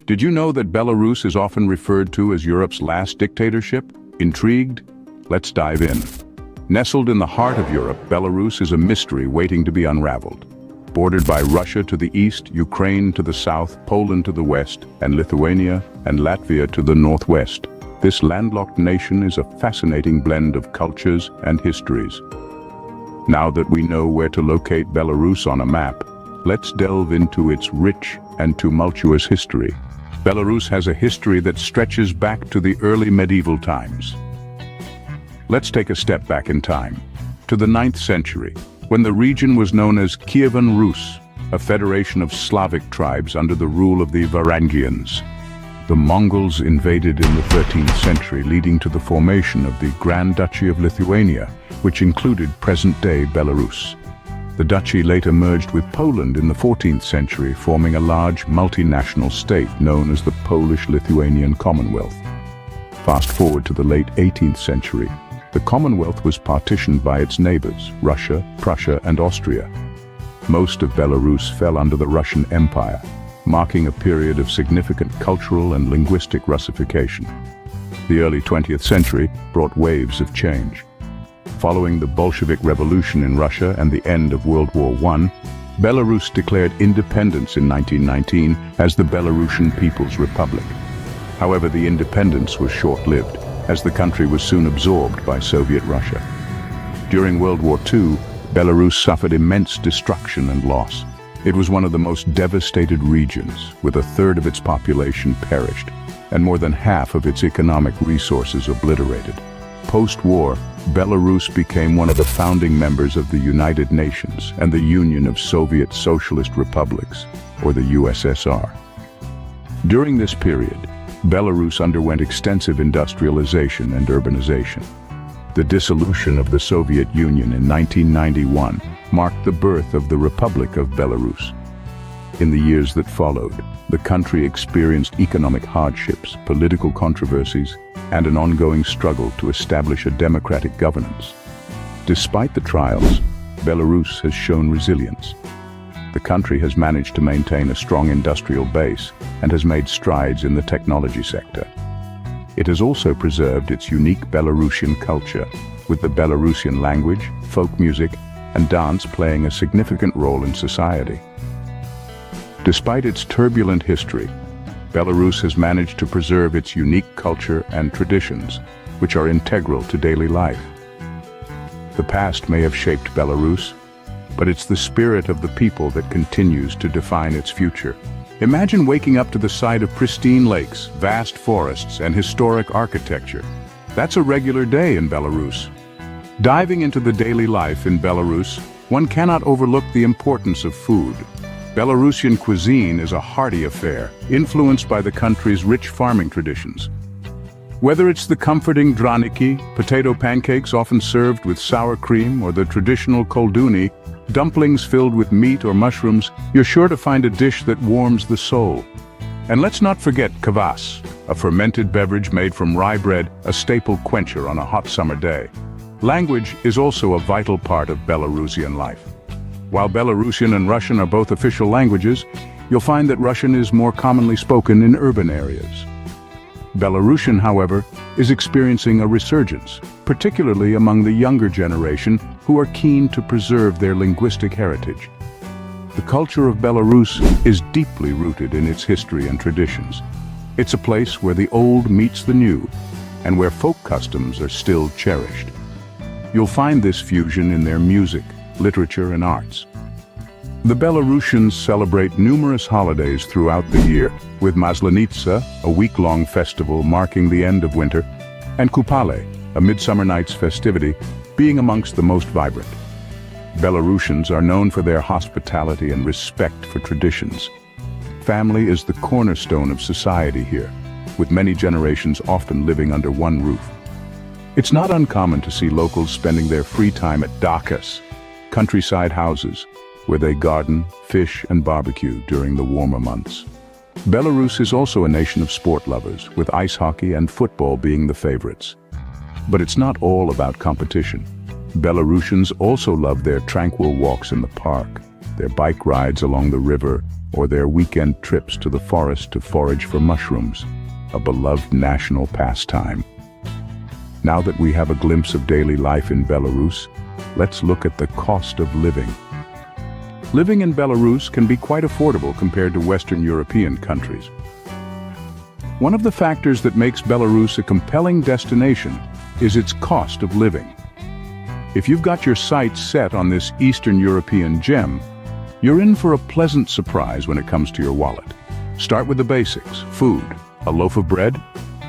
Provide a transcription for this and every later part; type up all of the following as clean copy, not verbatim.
Did you know that Belarus is often referred to as Europe's last dictatorship? Intrigued? Let's dive in. Nestled in the heart of Europe, Belarus is a mystery waiting to be unraveled. Bordered by Russia to the east, Ukraine to the south, Poland to the west, and Lithuania and Latvia to the northwest, this landlocked nation is a fascinating blend of cultures and histories. Now that we know where to locate Belarus on a map, let's delve into its rich and tumultuous history. Belarus has a history that stretches back to the early medieval times. Let's take a step back in time, to the 9th century, when the region was known as Kievan Rus, a federation of Slavic tribes under the rule of the Varangians. The Mongols invaded in the 13th century, leading to the formation of the Grand Duchy of Lithuania, which included present-day Belarus. The duchy later merged with Poland in the 14th century, forming a large multinational state known as the Polish-Lithuanian Commonwealth. Fast forward to the late 18th century, the Commonwealth was partitioned by its neighbors, Russia, Prussia, and Austria. Most of Belarus fell under the Russian Empire, marking a period of significant cultural and linguistic Russification. The early 20th century brought waves of change. Following the Bolshevik Revolution in Russia and the end of World War I, Belarus declared independence in 1919 as the Belarusian People's Republic. However, the independence was short-lived, as the country was soon absorbed by Soviet Russia. During World War II, Belarus suffered immense destruction and loss. It was one of the most devastated regions, with a third of its population perished, and more than half of its economic resources obliterated. Post-war, Belarus became one of the founding members of the United Nations and the Union of Soviet Socialist Republics, or the USSR. During this period, Belarus underwent extensive industrialization and urbanization. The dissolution of the Soviet Union in 1991 marked the birth of the Republic of Belarus. In the years that followed, the country experienced economic hardships, political controversies, and an ongoing struggle to establish a democratic governance. Despite the trials, Belarus has shown resilience. The country has managed to maintain a strong industrial base and has made strides in the technology sector. It has also preserved its unique Belarusian culture, with the Belarusian language, folk music, and dance playing a significant role in society. Despite its turbulent history, Belarus has managed to preserve its unique culture and traditions, which are integral to daily life. The past may have shaped Belarus, but it's the spirit of the people that continues to define its future. Imagine waking up to the sight of pristine lakes, vast forests, and historic architecture. That's a regular day in Belarus. Diving into the daily life in Belarus, one cannot overlook the importance of food. Belarusian cuisine is a hearty affair, influenced by the country's rich farming traditions. Whether it's the comforting draniki, potato pancakes often served with sour cream, or the traditional kolduni, dumplings filled with meat or mushrooms, you're sure to find a dish that warms the soul. And let's not forget kvass, a fermented beverage made from rye bread, a staple quencher on a hot summer day. Language is also a vital part of Belarusian life. While Belarusian and Russian are both official languages, you'll find that Russian is more commonly spoken in urban areas. Belarusian, however, is experiencing a resurgence, particularly among the younger generation who are keen to preserve their linguistic heritage. The culture of Belarus is deeply rooted in its history and traditions. It's a place where the old meets the new, and where folk customs are still cherished. You'll find this fusion in their music, literature, and arts. The Belarusians celebrate numerous holidays throughout the year, with Maslenitsa, a week-long festival marking the end of winter, and Kupale, a midsummer night's festivity, being amongst the most vibrant. Belarusians are known for their hospitality and respect for traditions. Family is the cornerstone of society here, with many generations often living under one roof. It's not uncommon to see locals spending their free time at dakas, countryside houses, where they garden, fish, and barbecue during the warmer months. Belarus is also a nation of sport lovers, with ice hockey and football being the favorites. But it's not all about competition. Belarusians also love their tranquil walks in the park, their bike rides along the river, or their weekend trips to the forest to forage for mushrooms, a beloved national pastime. Now that we have a glimpse of daily life in Belarus, let's look at the cost of living. Living in Belarus can be quite affordable compared to Western European countries. One of the factors that makes Belarus a compelling destination is its cost of living. If you've got your sights set on this Eastern European gem, you're in for a pleasant surprise when it comes to your wallet. Start with the basics. Food. A loaf of bread?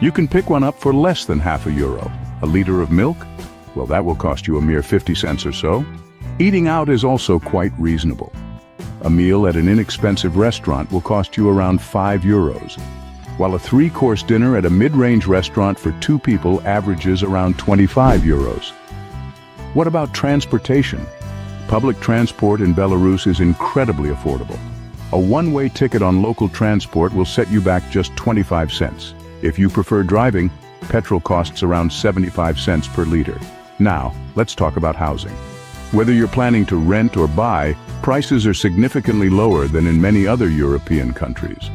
You can pick one up for less than €0.50. A liter of milk? Well, that will cost you a mere 50 cents or so. Eating out is also quite reasonable. A meal at an inexpensive restaurant will cost you around €5, while a 3-course dinner at a mid-range restaurant for 2 people averages around €25. What about transportation? Public transport in Belarus is incredibly affordable. A one-way ticket on local transport will set you back just 25 cents. If you prefer driving, petrol costs around 75 cents per liter. Now, let's talk about housing. Whether you're planning to rent or buy, prices are significantly lower than in many other European countries.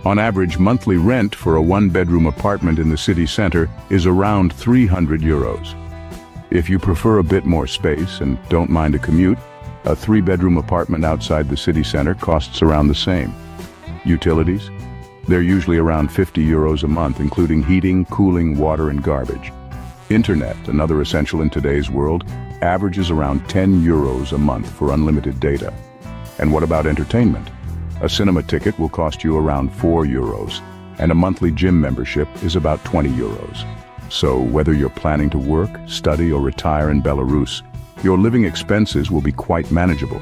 On average, monthly rent for a 1-bedroom apartment in the city center is around €300. If you prefer a bit more space and don't mind a commute, a 3-bedroom apartment outside the city center costs around the same. Utilities? They're usually around €50 a month, including heating, cooling, water, and garbage. Internet, another essential in today's world, averages around €10 a month for unlimited data. And what about entertainment? A cinema ticket will cost you around €4, and a monthly gym membership is about €20. So whether you're planning to work, study, or retire in Belarus, your living expenses will be quite manageable.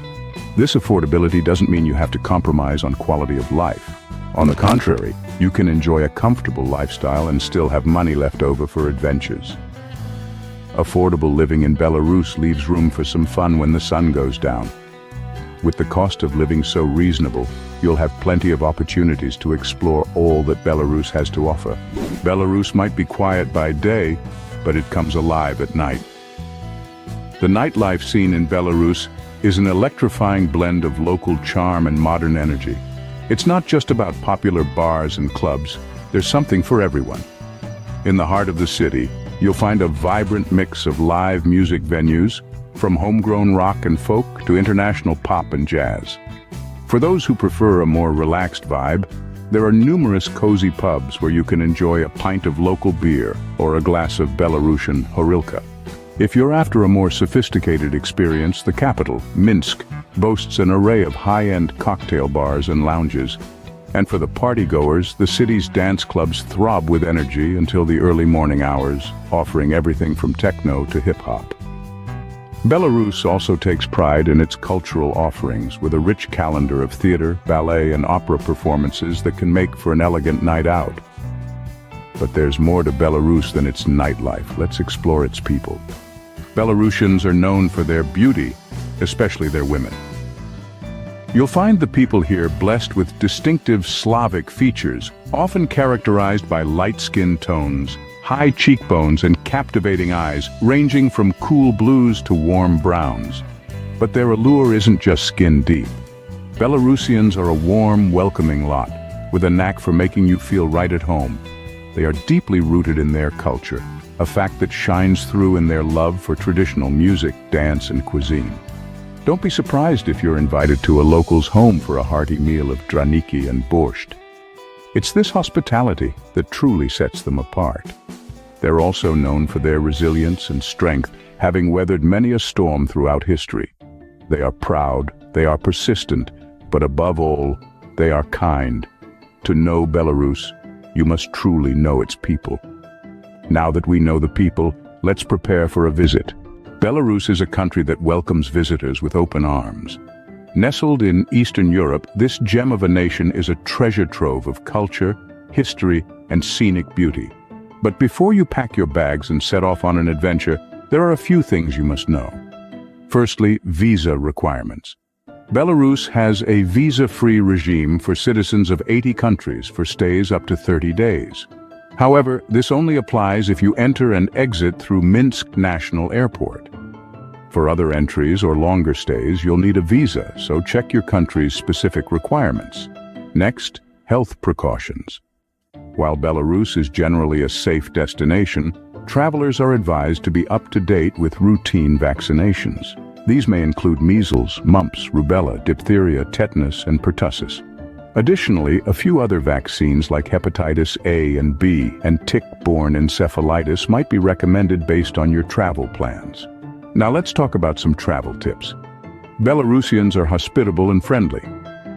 This affordability doesn't mean you have to compromise on quality of life. On the contrary, you can enjoy a comfortable lifestyle and still have money left over for adventures. Affordable living in Belarus leaves room for some fun when the sun goes down. With the cost of living so reasonable, you'll have plenty of opportunities to explore all that Belarus has to offer. Belarus might be quiet by day, but it comes alive at night. The nightlife scene in Belarus is an electrifying blend of local charm and modern energy. It's not just about popular bars and clubs, there's something for everyone. In the heart of the city, you'll find a vibrant mix of live music venues, from homegrown rock and folk to international pop and jazz. For those who prefer a more relaxed vibe, there are numerous cozy pubs where you can enjoy a pint of local beer or a glass of Belarusian horilka. If you're after a more sophisticated experience, the capital, Minsk, boasts an array of high-end cocktail bars and lounges. And for the partygoers, the city's dance clubs throb with energy until the early morning hours, offering everything from techno to hip-hop. Belarus also takes pride in its cultural offerings, with a rich calendar of theater, ballet, and opera performances that can make for an elegant night out. But there's more to Belarus than its nightlife. Let's explore its people. Belarusians are known for their beauty, especially their women. You'll find the people here blessed with distinctive Slavic features, often characterized by light skin tones, high cheekbones, and captivating eyes, ranging from cool blues to warm browns. But their allure isn't just skin deep. Belarusians are a warm, welcoming lot, with a knack for making you feel right at home. They are deeply rooted in their culture, a fact that shines through in their love for traditional music, dance, and cuisine. Don't be surprised if you're invited to a local's home for a hearty meal of draniki and borscht. It's this hospitality that truly sets them apart. They're also known for their resilience and strength, having weathered many a storm throughout history. They are proud, they are persistent, but above all, they are kind. To know Belarus, you must truly know its people. Now that we know the people, let's prepare for a visit. Belarus is a country that welcomes visitors with open arms. Nestled in Eastern Europe, this gem of a nation is a treasure trove of culture, history, and scenic beauty. But before you pack your bags and set off on an adventure, there are a few things you must know. Firstly, visa requirements. Belarus has a visa-free regime for citizens of 80 countries for stays up to 30 days. However, this only applies if you enter and exit through Minsk National Airport. For other entries or longer stays, you'll need a visa, so check your country's specific requirements. Next, health precautions. While Belarus is generally a safe destination, travelers are advised to be up to date with routine vaccinations. These may include measles, mumps, rubella, diphtheria, tetanus, and pertussis. Additionally, a few other vaccines like hepatitis A and B and tick-borne encephalitis might be recommended based on your travel plans. Now let's talk about some travel tips. Belarusians are hospitable and friendly.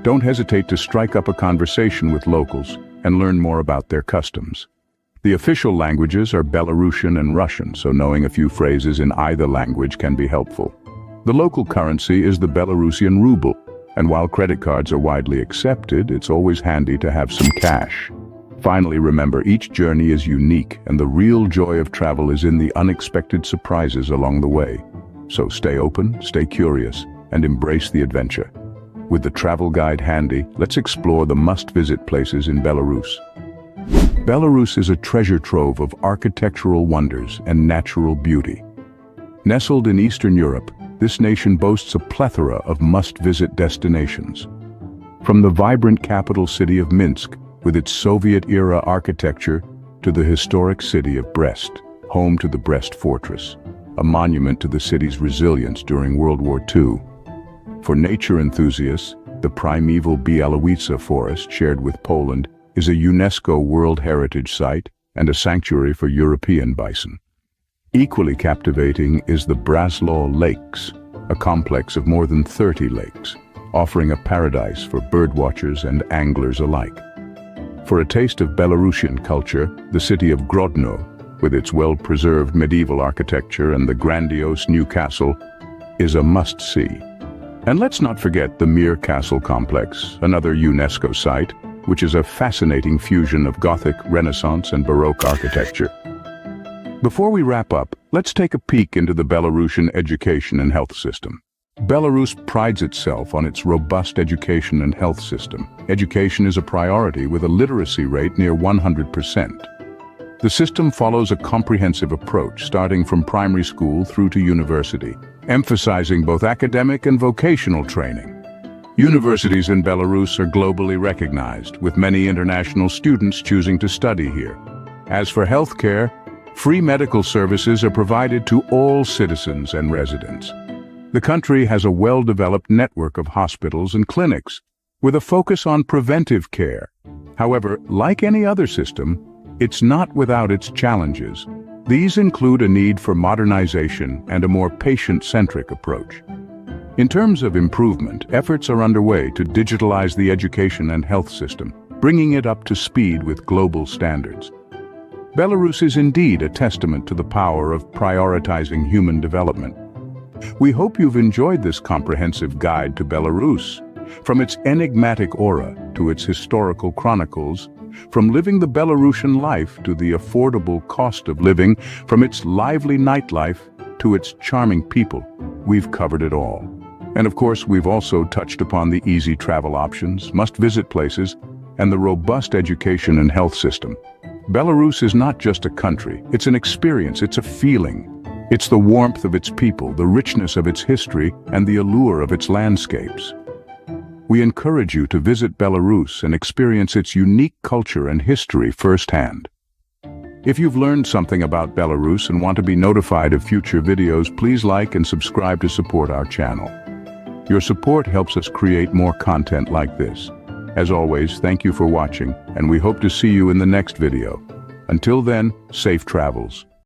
Don't hesitate to strike up a conversation with locals and learn more about their customs. The official languages are Belarusian and Russian, so knowing a few phrases in either language can be helpful. The local currency is the Belarusian ruble, and while credit cards are widely accepted, it's always handy to have some cash. Finally, remember, each journey is unique, and the real joy of travel is in the unexpected surprises along the way. So stay open, stay curious, and embrace the adventure. With the travel guide handy, let's explore the must-visit places in Belarus. Belarus is a treasure trove of architectural wonders and natural beauty. Nestled in Eastern Europe, this nation boasts a plethora of must-visit destinations. From the vibrant capital city of Minsk, with its Soviet-era architecture, to the historic city of Brest, home to the Brest Fortress, a monument to the city's resilience during World War II. For nature enthusiasts, the primeval Białowieża forest, shared with Poland, is a UNESCO World Heritage Site and a sanctuary for European bison. Equally captivating is the Brasław Lakes, a complex of more than 30 lakes, offering a paradise for birdwatchers and anglers alike. For a taste of Belarusian culture, the city of Grodno, with its well-preserved medieval architecture and the grandiose new castle, is a must-see. And let's not forget the Mir Castle Complex, another UNESCO site, which is a fascinating fusion of Gothic, Renaissance, and Baroque architecture. Before we wrap up, let's take a peek into the Belarusian education and health system. Belarus prides itself on its robust education and health system. Education is a priority with a literacy rate near 100%. The system follows a comprehensive approach, starting from primary school through to university, emphasizing both academic and vocational training. Universities in Belarus are globally recognized, with many international students choosing to study here. As for healthcare, free medical services are provided to all citizens and residents. The country has a well-developed network of hospitals and clinics, with a focus on preventive care. However, like any other system, it's not without its challenges. These include a need for modernization and a more patient-centric approach. In terms of improvement, efforts are underway to digitalize the education and health system, bringing it up to speed with global standards. Belarus is indeed a testament to the power of prioritizing human development. We hope you've enjoyed this comprehensive guide to Belarus. From its enigmatic aura to its historical chronicles, from living the Belarusian life to the affordable cost of living, from its lively nightlife to its charming people, we've covered it all. And of course, we've also touched upon the easy travel options, must-visit places, and the robust education and health system. Belarus is not just a country, it's an experience, it's a feeling. It's the warmth of its people, the richness of its history, and the allure of its landscapes. We encourage you to visit Belarus and experience its unique culture and history firsthand. If you've learned something about Belarus and want to be notified of future videos, please like and subscribe to support our channel. Your support helps us create more content like this. As always, thank you for watching, and we hope to see you in the next video. Until then, safe travels.